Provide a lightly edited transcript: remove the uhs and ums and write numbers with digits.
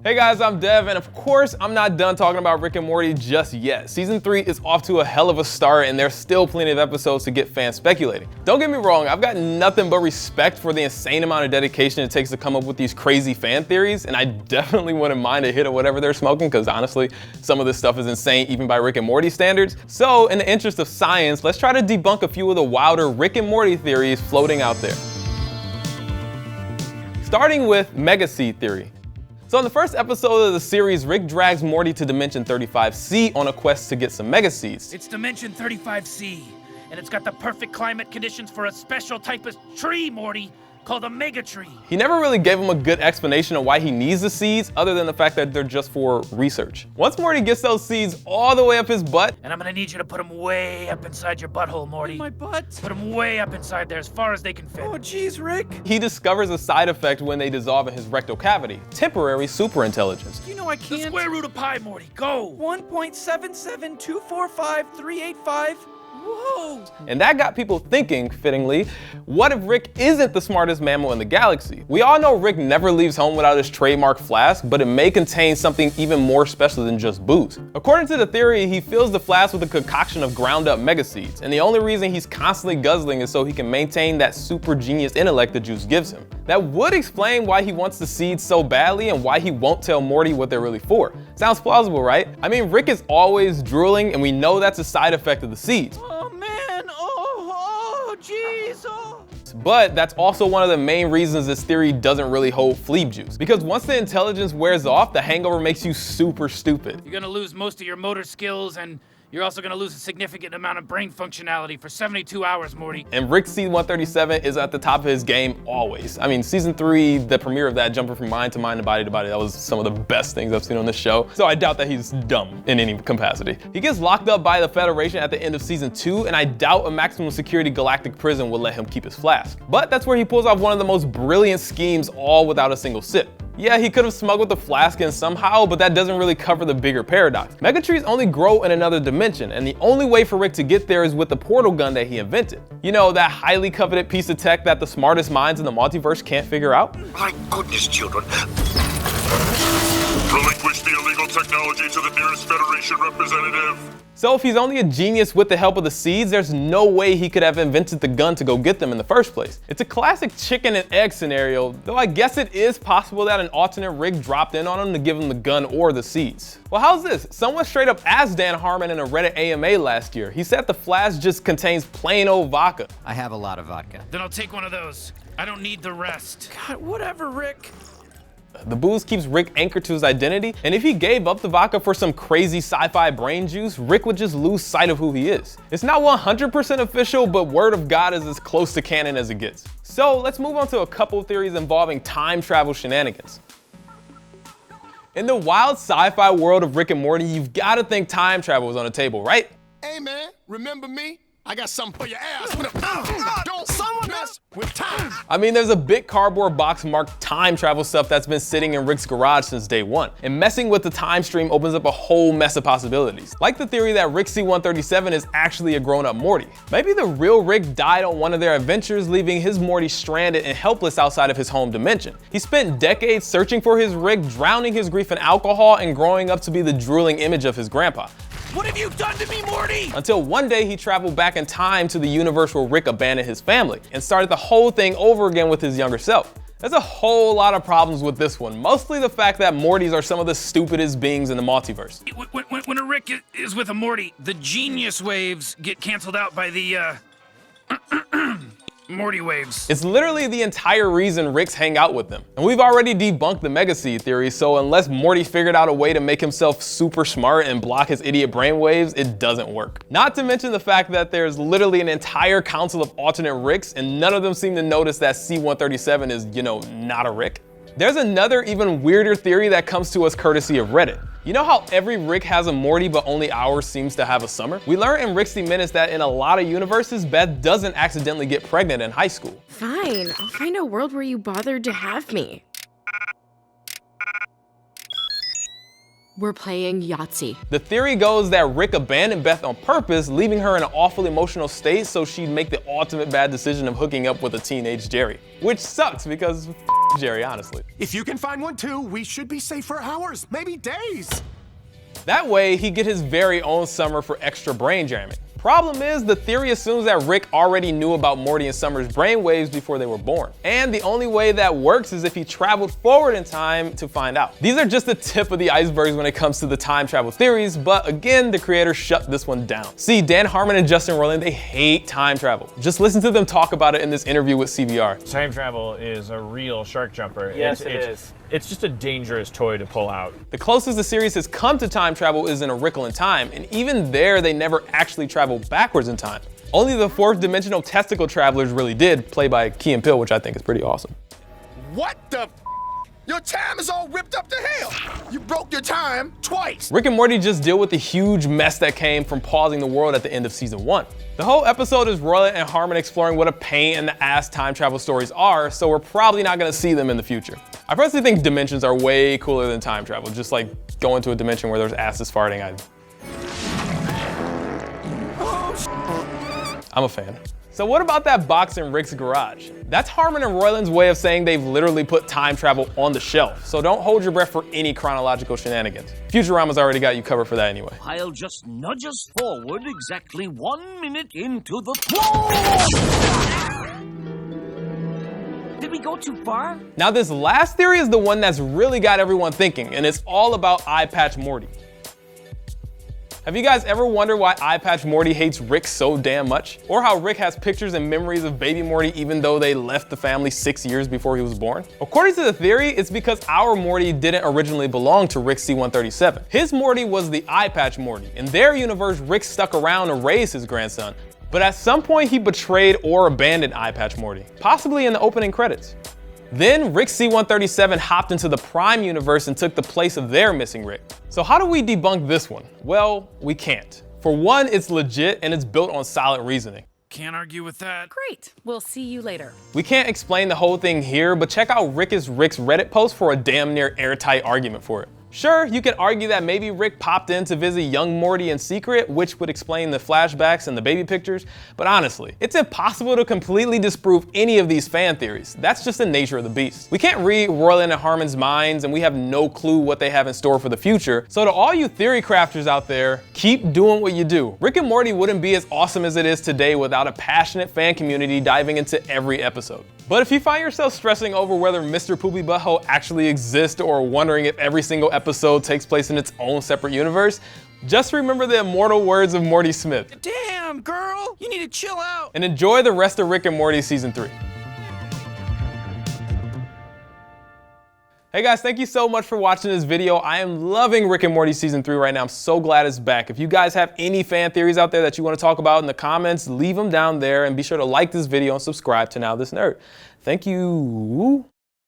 Hey guys, I'm Dev, and of course, I'm not done talking about Rick and Morty just yet. Season 3 is off to a hell of a start, and there's still plenty of episodes to get fans speculating. Don't get me wrong, I've got nothing but respect for the insane amount of dedication it takes to come up with these crazy fan theories, and I definitely wouldn't mind a hit of whatever they're smoking, because honestly, some of this stuff is insane even by Rick and Morty standards. So, in the interest of science, let's try to debunk a few of the wilder Rick and Morty theories floating out there. Starting with Mega Seed theory. So in the first episode of the series, Rick drags Morty to Dimension 35C on a quest to get some Mega Seeds. It's Dimension 35C, and it's got the perfect climate conditions for a special type of tree, Morty, called a mega tree. He never really gave him a good explanation of why he needs the seeds, other than the fact that they're just for research. Once Morty gets those seeds all the way up his butt, and I'm gonna need you to put them way up inside your butthole, Morty. In my butt? Put them way up inside there, as far as they can fit. Oh, jeez, Rick. he discovers a side effect when they dissolve in his rectal cavity: temporary superintelligence. You know I The can't. square root of pi, Morty, go! 1.77245385. Whoa. And that got people thinking, fittingly, what if Rick isn't the smartest mammal in the galaxy? We all know Rick never leaves home without his trademark flask, but it may contain something even more special than just booze. According to the theory, he fills the flask with a concoction of ground up mega seeds, and the only reason he's constantly guzzling is so he can maintain that super genius intellect the juice gives him. That would explain why he wants the seeds so badly and why he won't tell Morty what they're really for. Sounds plausible, right? I mean, Rick is always drooling, and we know that's a side effect of the seeds. Oh, man. Oh, jeez. Oh. But that's also one of the main reasons this theory doesn't really hold fleeb juice. Because once the intelligence wears off, the hangover makes you super stupid. You're gonna lose most of your motor skills, and you're also gonna lose a significant amount of brain functionality for 72 hours, Morty. And Rick C-137 is at the top of his game always. I mean, season 3, the premiere of that, jumping from mind to mind to body, that was some of the best things I've seen on this show. So I doubt that he's dumb in any capacity. He gets locked up by the Federation at the end of season 2, and I doubt a maximum security galactic prison will let him keep his flask. But that's where he pulls off one of the most brilliant schemes, all without a single sip. Yeah, he could have smuggled the flask in somehow, but that doesn't really cover the bigger paradox. Megatrees only grow in another dimension, and the only way for Rick to get there is with the portal gun that he invented. You know, that highly coveted piece of tech that the smartest minds in the multiverse can't figure out? My goodness, children. Relinquish the illegal technology to the nearest Federation representative. So if he's only a genius with the help of the seeds, there's no way he could have invented the gun to go get them in the first place. It's a classic chicken and egg scenario, though I guess it is possible that an alternate Rick dropped in on him to give him the gun or the seeds. Well, how's this? Someone straight up asked Dan Harmon in a Reddit AMA last year. He said the flask just contains plain old vodka. I have a lot of vodka. Then I'll take one of those. I don't need the rest. God, whatever, Rick. The booze keeps Rick anchored to his identity, and if he gave up the vodka for some crazy sci-fi brain juice, Rick would just lose sight of who he is. It's not 100% official, but word of God is as close to canon as it gets. So let's move on to a couple of theories involving time travel shenanigans. In the wild sci-fi world of Rick and Morty, you've got to think time travel is on the table, right? Hey, man, remember me? I got something for your ass. Don't someone mess with time. I mean, there's a big cardboard box marked time travel stuff that's been sitting in Rick's garage since day one. And messing with the time stream opens up a whole mess of possibilities. Like the theory that Rick C-137 is actually a grown-up Morty. Maybe the real Rick died on one of their adventures, leaving his Morty stranded and helpless outside of his home dimension. He spent decades searching for his Rick, drowning his grief in alcohol and growing up to be the drooling image of his grandpa. What have you done to me, Morty? Until one day he traveled back in time to the universe where Rick abandoned his family and started the whole thing over again with his younger self. There's a whole lot of problems with this one, mostly the fact that Mortys are some of the stupidest beings in the multiverse. When a Rick is with a Morty, the genius waves get canceled out by the, Morty waves. It's literally the entire reason Ricks hang out with them. And we've already debunked the Mega Seed theory, so unless Morty figured out a way to make himself super smart and block his idiot brainwaves, it doesn't work. Not to mention the fact that there's literally an entire council of alternate Ricks, and none of them seem to notice that C-137 is, you know, not a Rick. There's another even weirder theory that comes to us courtesy of Reddit. You know how every Rick has a Morty, but only ours seems to have a Summer? We learned in Rick Minutes that in a lot of universes, Beth doesn't accidentally get pregnant in high school. Fine, I'll find a world where you bothered to have me. We're playing Yahtzee. The theory goes that Rick abandoned Beth on purpose, leaving her in an awful emotional state so she'd make the ultimate bad decision of hooking up with a teenage Jerry. Which sucks because Jerry, honestly. If you can find one too, we should be safe for hours, maybe days. That way, he'd get his very own summer for extra brain jamming. Problem is, the theory assumes that Rick already knew about Morty and Summer's brainwaves before they were born. And the only way that works is if he traveled forward in time to find out. These are just the tip of the icebergs when it comes to the time travel theories, but again, the creator shut this one down. See, Dan Harmon and Justin Roiland, they hate time travel. Just listen to them talk about it in this interview with CBR. Time travel is a real shark jumper. Yes, it is. It's just a dangerous toy to pull out. The closest the series has come to time travel is in A Wrinkle in Time, and even there, they never actually travel backwards in time. Only the fourth dimensional testicle travelers really did, played by Key and Peele, which I think is pretty awesome. What the Your time is all ripped up to hell. You broke your time twice. Rick and Morty just deal with the huge mess that came from pausing the world at the end of season 1. The whole episode is Roiland and Harmon exploring what a pain in the ass time travel stories are, so we're probably not gonna see them in the future. I personally think dimensions are way cooler than time travel, just like going to a dimension where there's asses farting. I'm a fan. So what about that box in Rick's garage? That's Harmon and Roiland's way of saying they've literally put time travel on the shelf, so don't hold your breath for any chronological shenanigans. Futurama's already got you covered for that anyway. I'll just nudge us forward exactly 1 minute into the... Did we go too far? Now this last theory is the one that's really got everyone thinking, and it's all about Eyepatch Morty. Have you guys ever wondered why Eyepatch Morty hates Rick so damn much? Or how Rick has pictures and memories of baby Morty even though they left the family 6 years before he was born? According to the theory, it's because our Morty didn't originally belong to Rick C-137. His Morty was the Eyepatch Morty. In their universe, Rick stuck around to raise his grandson, but at some point he betrayed or abandoned Eyepatch Morty, possibly in the opening credits. Then Rick C-137 hopped into the Prime universe and took the place of their missing Rick. So how do we debunk this one? Well, we can't. For one, it's legit and it's built on solid reasoning. Can't argue with that. Great, we'll see you later. We can't explain the whole thing here, but check out Rick's Reddit post for a damn near airtight argument for it. Sure, you can argue that maybe Rick popped in to visit young Morty in secret, which would explain the flashbacks and the baby pictures, but honestly, it's impossible to completely disprove any of these fan theories. That's just the nature of the beast. We can't read Roiland and Harmon's minds, and we have no clue what they have in store for the future, so to all you theory crafters out there, keep doing what you do. Rick and Morty wouldn't be as awesome as it is today without a passionate fan community diving into every episode. But if you find yourself stressing over whether Mr. Poopy Butthole actually exists or wondering if every single episode takes place in its own separate universe, just remember the immortal words of Morty Smith. Damn, girl, you need to chill out. And enjoy the rest of Rick and Morty Season 3. Hey guys, thank you so much for watching this video. I am loving Rick and Morty Season 3 right now. I'm so glad it's back. If you guys have any fan theories out there that you want to talk about in the comments, leave them down there and be sure to like this video and subscribe to Now This Nerd. Thank you.